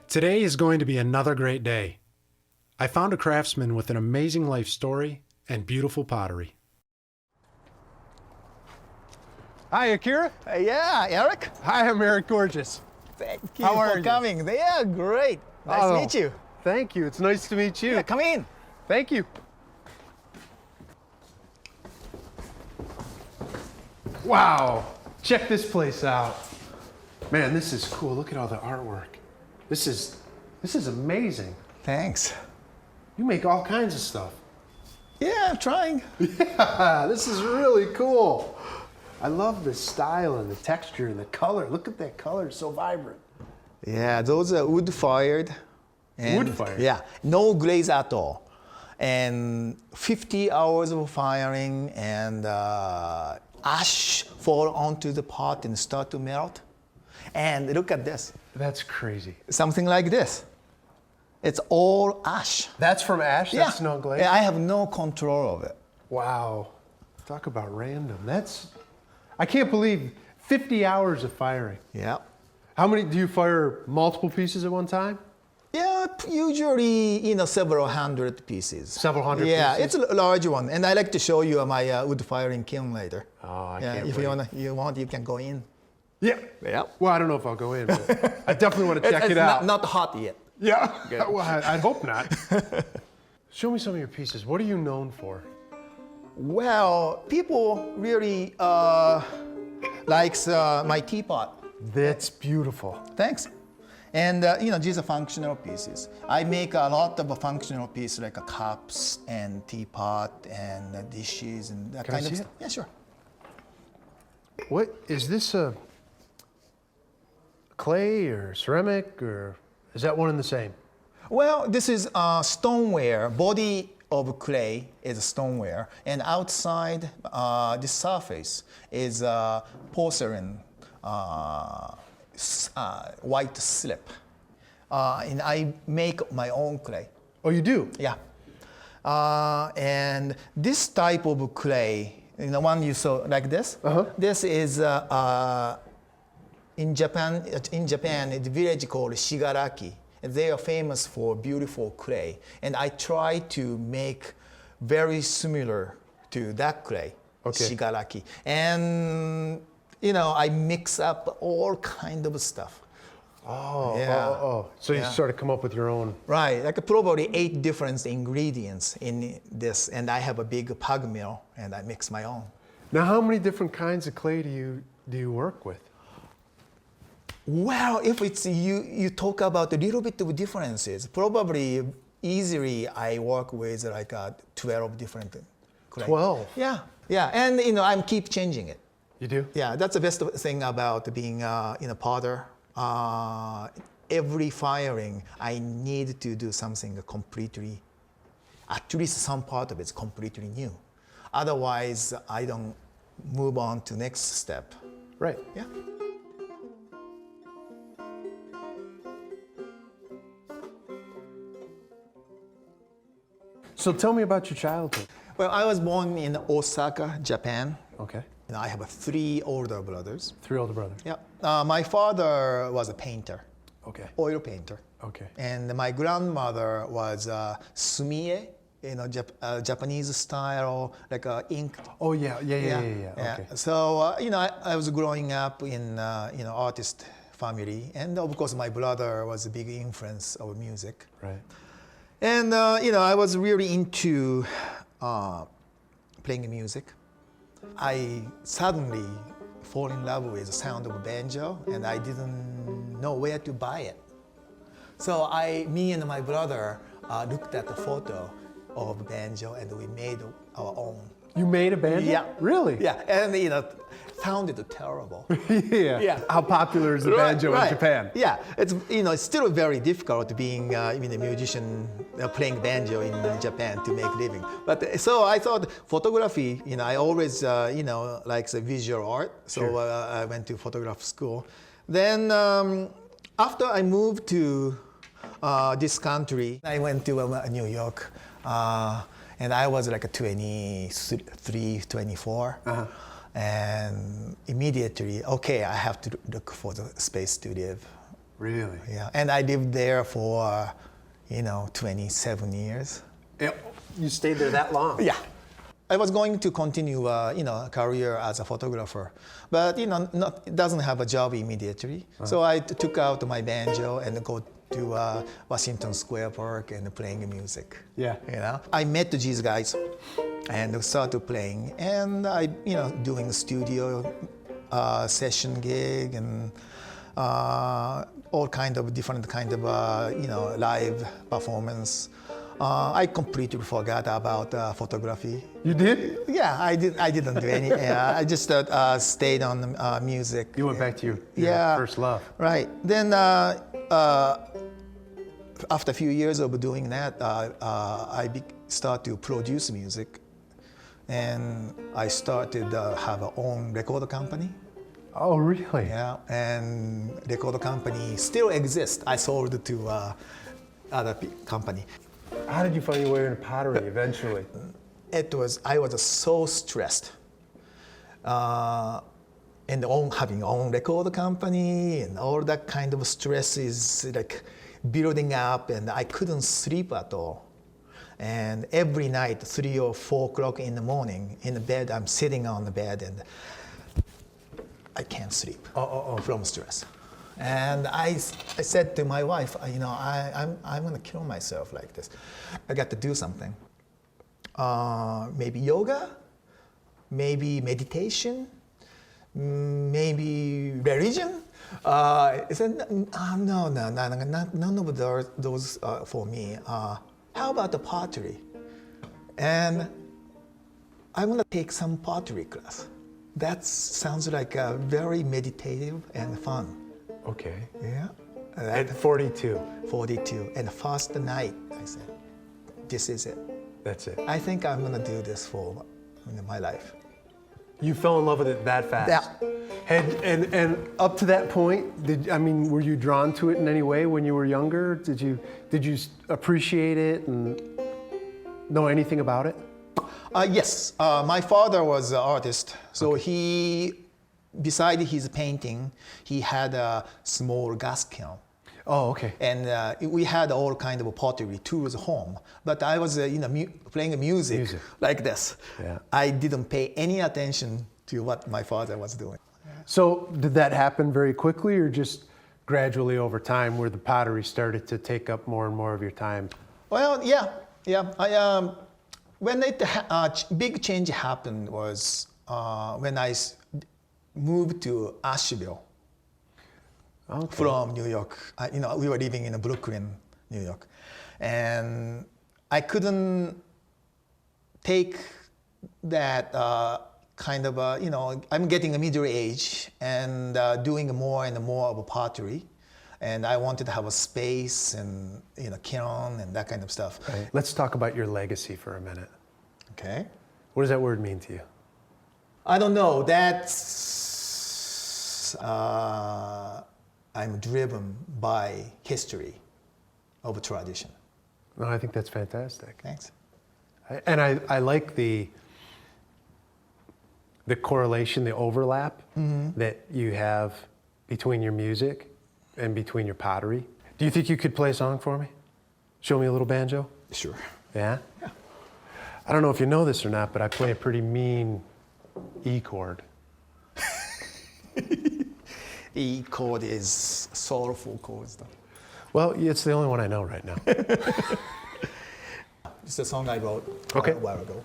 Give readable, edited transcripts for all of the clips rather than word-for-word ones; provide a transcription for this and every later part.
Today is going to be another great day. I found a craftsman with an amazing life story and beautiful pottery. Hi, Akira. Yeah, Eric. Hi, I'm Eric Gorges. Thank you How are for you? coming. Yeah, great. Nice to meet you. Thank you. It's nice to meet you. Yeah, come in. Thank you. Wow. Check this place out. Man, this is cool. Look at all the artwork. This is amazing. Thanks. You make all kinds of stuff. Yeah, I'm trying. Yeah, this is really cool. I love the style and the texture and the color. Look at that color, it's so vibrant. Yeah, those are wood-fired. Wood-fired? Yeah, no glaze at all. And 50 hours of firing and ash fall onto the pot and start to melt. And look at this. That's crazy. Something like this. It's all ash. That's from ash? Yeah. That's no glaze? Yeah, I have no control of it. Wow. Talk about random. I can't believe 50 hours of firing. Yeah. How many, do you fire multiple pieces at one time? Yeah, usually, several hundred pieces. Several hundred yeah, pieces? it's a large one. And I like to show you my wood firing kiln later. Oh, I yeah, can't if wait. you want, you can go in. Yeah. Yeah. Well, I don't know if I'll go in, but I definitely want to check it out. It's not hot yet. Yeah. Well, I'd hope not. Show me some of your pieces. What are you known for? Well, people really likes my teapot. That's beautiful. Thanks. And these are functional pieces. I make a lot of functional pieces like cups and teapot and dishes and that Can I kind of see stuff. it? Yeah, sure. What is this, a clay or ceramic, or is that one and the same? Well, this is stoneware. Body of clay is stoneware, and outside the surface is porcelain white slip. And I make my own clay. Oh, you do? Yeah. And this type of clay, the one you saw like this, this is in Japan, it's a village called Shigaraki. They are famous for beautiful clay. And I try to make very similar to that clay, Shigaraki. And, I mix up all kind of stuff. Oh, Yeah. So you Yeah. sort of come up with your own. Right, like probably 8 different ingredients in this. And I have a big pug mill and I mix my own. Now, how many different kinds of clay do you work with? Well, if it's you talk about a little bit of differences, probably easily I work with like 12 different clay. 12? Yeah, yeah, and I'm keep changing it. You do? Yeah, that's the best thing about being potter. Every firing, I need to do something completely, at least some part of it's completely new. Otherwise, I don't move on to next step. Right. Yeah. So tell me about your childhood. Well, I was born in Osaka, Japan. Okay. And I have 3 older brothers. 3 older brothers. Yeah. My father was a painter, Okay. oil painter. Okay. And my grandmother was sumie, Japanese style, like ink. Oh, yeah. Okay. So, I was growing up in, artist family. And of course, my brother was a big influence of music. Right. And, I was really into playing music. I suddenly fall in love with the sound of banjo, and I didn't know where to buy it. So me and my brother looked at the photo of banjo, and we made our own. You made a banjo? Yeah. Really? Yeah, and sounded terrible. Yeah. Yeah. How popular is the banjo in Japan? Yeah, it's still very difficult being a musician playing banjo in Japan to make a living. But so I thought photography. I always like the visual art. So Sure. I went to photograph school. Then after I moved to this country, I went to New York. And I was like 23, 24. And immediately, okay, I have to look for the space to live. Really? Yeah, and I lived there for, 27 years. You stayed there that long? Yeah. I was going to continue, a career as a photographer, but it doesn't have a job immediately. So I took out my banjo and go to Washington Square Park and playing music. Yeah. I met these guys and started playing, and I, doing studio session gig and all kind of different kind of live performance. I completely forgot about photography. You did? Yeah, I did. I didn't do any. I just stayed on music. You went back to your first love. Right. Then after a few years of doing that, I start to produce music, and I started have a own record company. Oh, really? Yeah, and record company still exists. I sold it to other company. How did you find your way into pottery eventually? I was so stressed. And having own record company and all that kind of stress is like building up, and I couldn't sleep at all. And every night, 3 or 4 o'clock in the morning, in the bed, I'm sitting on the bed and I can't sleep from stress. And I said to my wife, I'm going to kill myself like this. I got to do something. Maybe yoga, maybe meditation, maybe religion. I said, no, none of those for me. How about the pottery? And I'm going to take some pottery class. That sounds like very meditative and fun. Okay. Yeah. At 42. 42. And the first night, I said, this is it. That's it. I think I'm going to do this for my life. You fell in love with it that fast? Yeah. And up to that point, were you drawn to it in any way when you were younger? Did you appreciate it and know anything about it? Yes. My father was an artist, so beside his painting, he had a small gas kiln. Oh, okay. And we had all kind of pottery tools home. But I was, playing music like this. Yeah. I didn't pay any attention to what my father was doing. So did that happen very quickly, or just gradually over time, where the pottery started to take up more and more of your time? Well, yeah. When big change happened was when I moved to Asheville. Okay. From New York. We were living in Brooklyn, New York. And I couldn't take that kind of, I'm getting a middle age and doing more and more of pottery. And I wanted to have a space and, kiln and that kind of stuff. Right. Let's talk about your legacy for a minute. Okay. What does that word mean to you? I don't know. That's... I'm driven by history over tradition. No, I think that's fantastic. Thanks. And I like the correlation, the overlap that you have between your music and between your pottery. Do you think you could play a song for me? Show me a little banjo? Sure. Yeah? Yeah. I don't know if you know this or not, but I play a pretty mean E chord. E chord is soulful chords, though. Well, it's the only one I know right now. It's a song I wrote a while ago.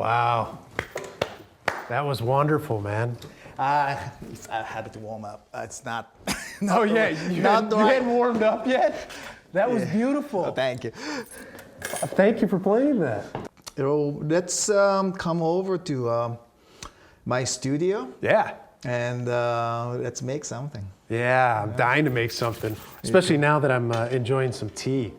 Wow. That was wonderful, man. I had to warm up. It's not. Oh yeah, you hadn't warmed up yet? That was beautiful. Oh, thank you. Thank you for playing that. Let's come over to my studio Yeah. and let's make something. Yeah, I'm dying to make something, especially now that I'm enjoying some tea.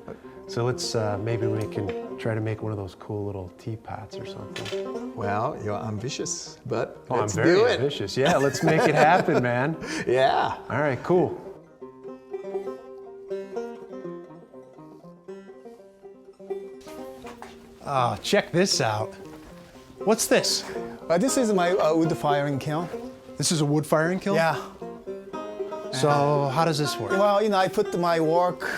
So let's, maybe we can try to make one of those cool little teapots or something. Well, you're ambitious, but Oh, let's I'm very do it. ambitious. Yeah, let's make it happen, man. Yeah. All right, cool. Oh, check this out. What's this? This is my wood firing kiln. This is a wood firing kiln? Yeah. So how does this work? Well, I put my work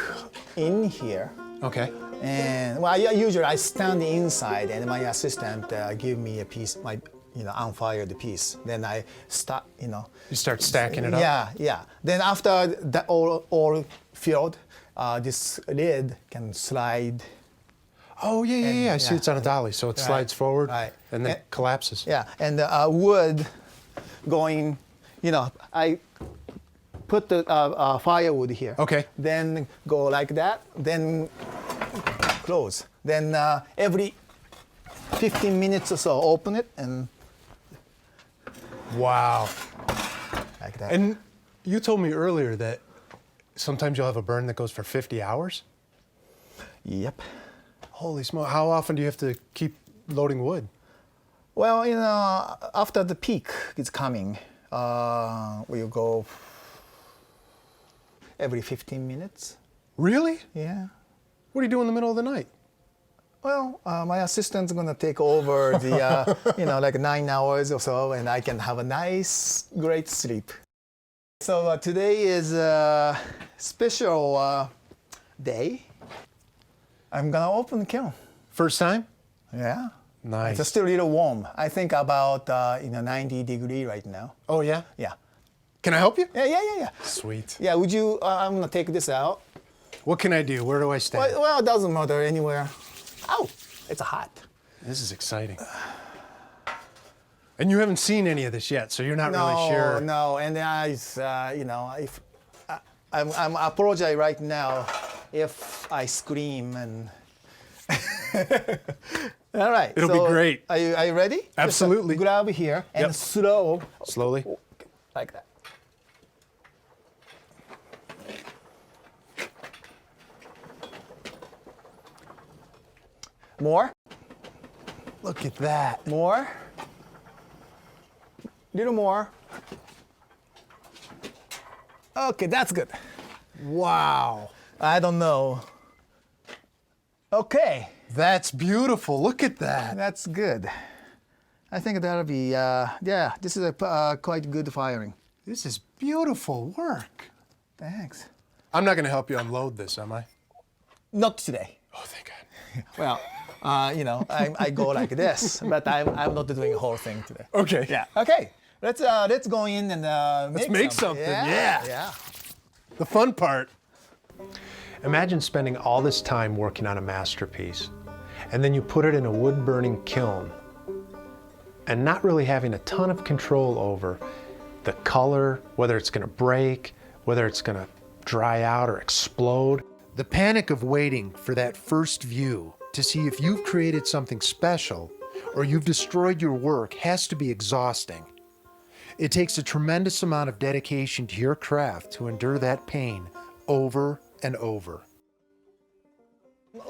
in here. Okay. And well, usually I stand inside, and my assistant give me a piece, my unfired piece. Then I start, You start stacking it up? Yeah, yeah. Then after that all filled, this lid can slide. Oh yeah, yeah. I see yeah. it's on a dolly, so it slides forward and then collapses. Yeah, and the wood going, I put the firewood here. Okay. Then go like that. Then close. Then every 15 minutes or so, open it and Wow. like that. And you told me earlier that sometimes you'll have a burn that goes for 50 hours? Yep. Holy smoke. How often do you have to keep loading wood? Well, after the peak is coming, we'll go every 15 minutes. Really? Yeah. What do you do in the middle of the night? Well, my assistant's gonna take over the, like 9 hours or so, and I can have a nice, great sleep. So today is a special day. I'm gonna open the kiln. First time? Yeah. Nice. It's still a little warm. I think about 90 degree right now. Oh yeah? Yeah. Can I help you? Yeah. Sweet. Yeah. Would you? I'm gonna take this out. What can I do? Where do I stand? Well, it doesn't matter anywhere. Ow! It's hot. This is exciting. And you haven't seen any of this yet, so you're not really sure. No, and if I'm apologize right now if I scream and. All right. It'll be great. Are you ready? Absolutely. Just, grab here and Yep. slowly, like that. More. Look at that. More. Little more. Okay, that's good. Wow. I don't know. Okay, That's beautiful. Look at that. that's good. I think that'll be, this is a quite good firing. This is beautiful work. Thanks. I'm not going to help you unload this, am I? Not today. Oh, thank God. Well, I go like this, but I'm not doing the whole thing today. Okay. Yeah. Okay. Let's go in and make something. Yeah. Yeah. The fun part. Imagine spending all this time working on a masterpiece, and then you put it in a wood-burning kiln, and not really having a ton of control over the color, whether it's going to break, whether it's going to dry out or explode. The panic of waiting for that first view to see if you've created something special or you've destroyed your work has to be exhausting. It takes a tremendous amount of dedication to your craft to endure that pain over and over.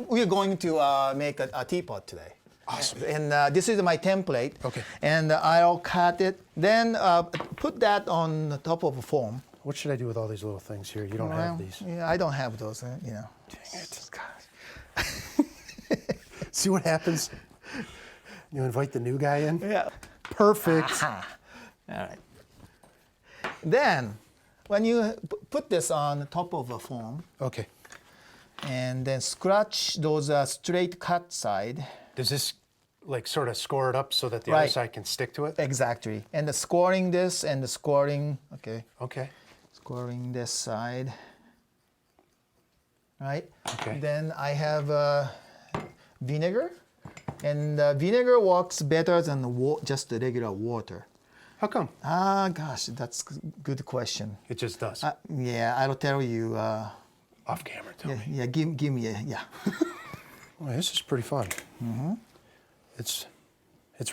We're going to make a teapot today. Awesome. And this is my template. Okay. And I'll cut it, then put that on the top of a form. What should I do with all these little things here? You don't have these. Yeah, I don't have those, Dang it. See what happens? You invite the new guy in? Yeah. Perfect. All right. Then, when you put this on the top of a form, Okay. and then scratch those straight cut side. Does this like sort of score it up so that the other Right. side can stick to it? Exactly. And the scoring this and the scoring, okay, Okay. scoring this side. Right? Okay. Then I have vinegar. And vinegar works better than just the regular water. How come? Ah, gosh, that's a good question. It just does. Yeah, I'll tell you. Off camera, tell me. Yeah, give me a, yeah. Well, this is pretty fun. Mm-hmm. It's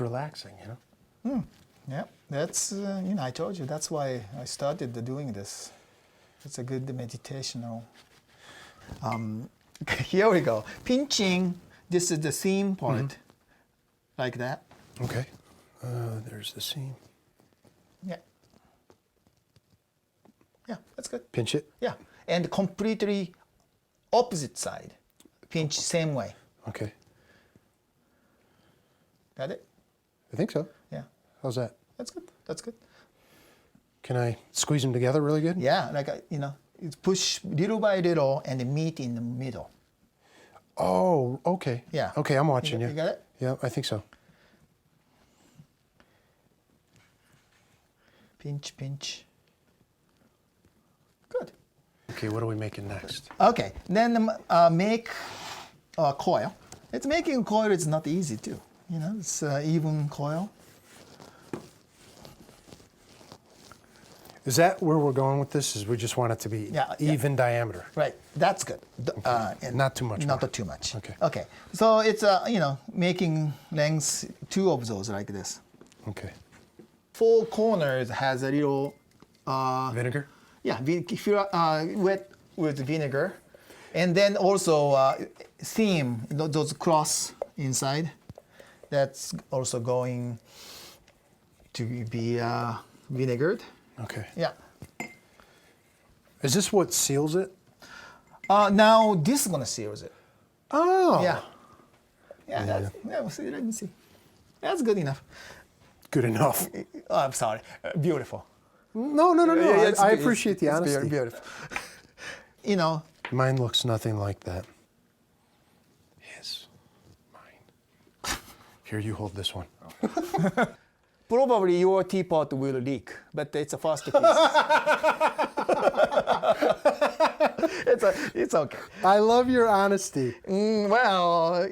relaxing, you know? Yeah, that's, I told you, that's why I started doing this. It's a good meditational. Here we go. Pinching, this is the seam part, like that. Okay. There's the seam. Yeah. Yeah, that's good. Pinch it. Yeah, and completely opposite side. Pinch same way. Okay. Got it? I think so. Yeah, How's that? that's good. That's good. Can I squeeze them together really good? Yeah, like, it's push little by little and meet in the middle. Oh, okay. Yeah. Okay, I'm watching you. You got it? Yeah, I think so. Pinch, pinch. Good. Okay, what are we making next? Okay, then make a coil. Making a coil is not easy too. It's even coil. Is that where we're going with this? Is we just want it to be even diameter? Right, that's good. And not too much. Not more. too much. Okay. Okay, so it's making lengths 2 of those like this. Okay. 4 corners has a little. Vinegar? Yeah, if you wet with vinegar, and then also seam, those cross inside, that's also going to be vinegared. Okay. Yeah. Is this what seals it? Now this is gonna seal it. Oh. Yeah. Yeah. Let me see. That's good enough. Good enough. Oh, I'm sorry. Beautiful. No. Yeah, I appreciate the it's honesty. Beautiful. Mine looks nothing like that. His. Mine. Here, you hold this one. Probably your teapot will leak, but it's a first piece. It's okay. I love your honesty. Well,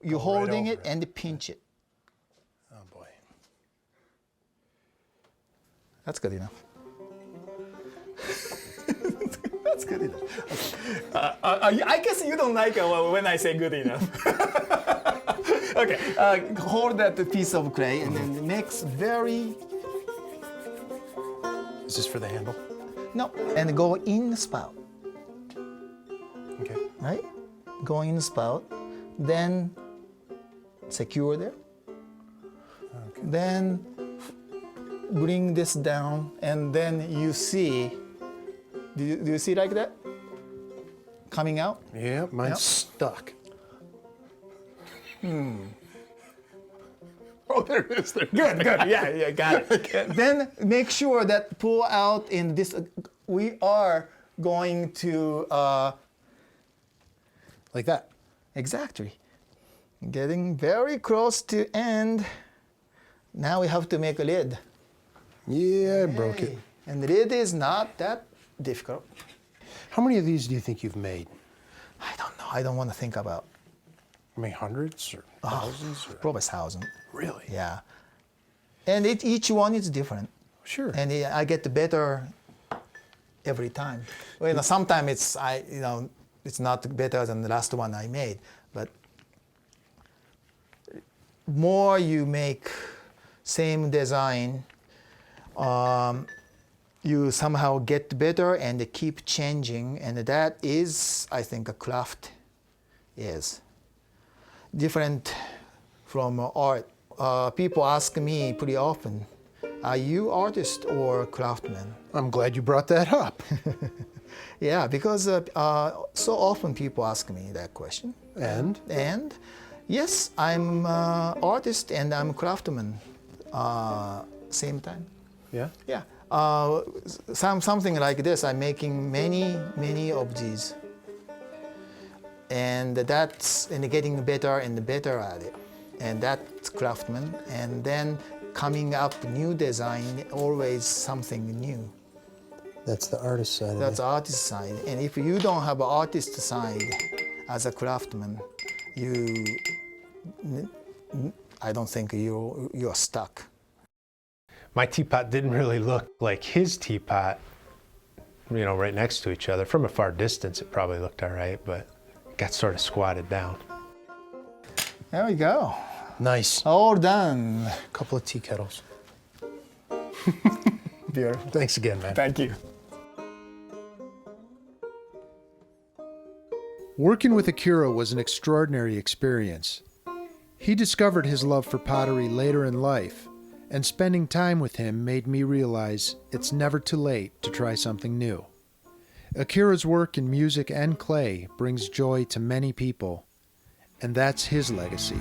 you're holding right it and pinch it. Oh, boy. That's good enough. That's good enough. Okay. I guess you don't like when I say good enough. Okay, hold that piece of clay and then mix very. Is this for the handle? No, and go in the spout. Okay. Right? Go in the spout, then secure there. Okay. Then bring this down, and then you see. Do you see like that? Coming out? Yeah, mine's stuck. Oh, there it is. Good. Yeah, got it. Then make sure that pull out in this. We are going to. Like that. Exactly. Getting very close to end. Now we have to make a lid. Yeah, I broke it. And the lid is not that difficult. How many of these do you think you've made? I don't know. I don't want to think about. I mean, hundreds or thousands? Or? Probably 1,000. Really? Yeah. And each one is different. Sure. And I get better every time. Well, sometimes it's not better than the last one I made, but more you make same design, you somehow get better and keep changing, and that is, I think, a craft is different from art. People ask me pretty often, are you artist or craftsman? I'm glad you brought that up. Yeah, because so often people ask me that question. And? And yes, I'm artist and I'm craftsman same time. Yeah? Yeah. Something like this, I'm making many of these. And getting better and better at it. And that's craftsman. And then coming up new design, always something new. That's the artist side. That's artist side. And if you don't have an artist side as a craftsman, you I don't think you're stuck. My teapot didn't really look like his teapot, you know, right next to each other. From a far distance, it probably looked all right, but it got sort of squatted down. There we go. Nice. All done. Couple of tea kettles. Beautiful. Thanks again, man. Thank you. Working with Akira was an extraordinary experience. He discovered his love for pottery later in life, and spending time with him made me realize it's never too late to try something new. Akira's work in music and clay brings joy to many people, and that's his legacy.